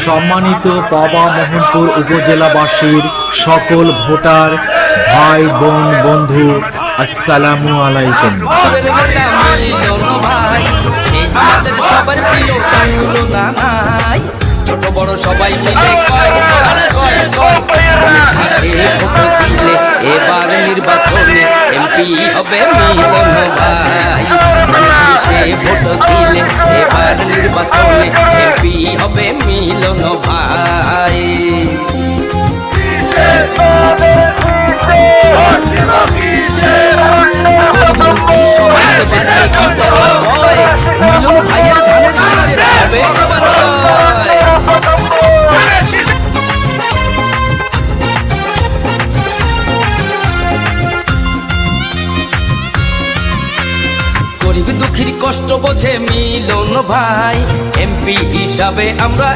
সম্মানিত পাবা মোহনপুর উপজেলাবাসীর সকল ভোটার ভাই বোন বন্ধু, আসসালামু আলাইকুম। ছোট বড় সবাই মিলে এবার নির্বাচনে এমপি হবে মিলন ভাই। ভোট দিলে এবার নির্বাচনে এমপি হবে মিলন ভাই। মিলন ভাইয়ের ধানের শীষের হবে এবার গরিব দুঃখীর কষ্ট বোঝে মিলন ভাই। এমপি হিসাবে আমরা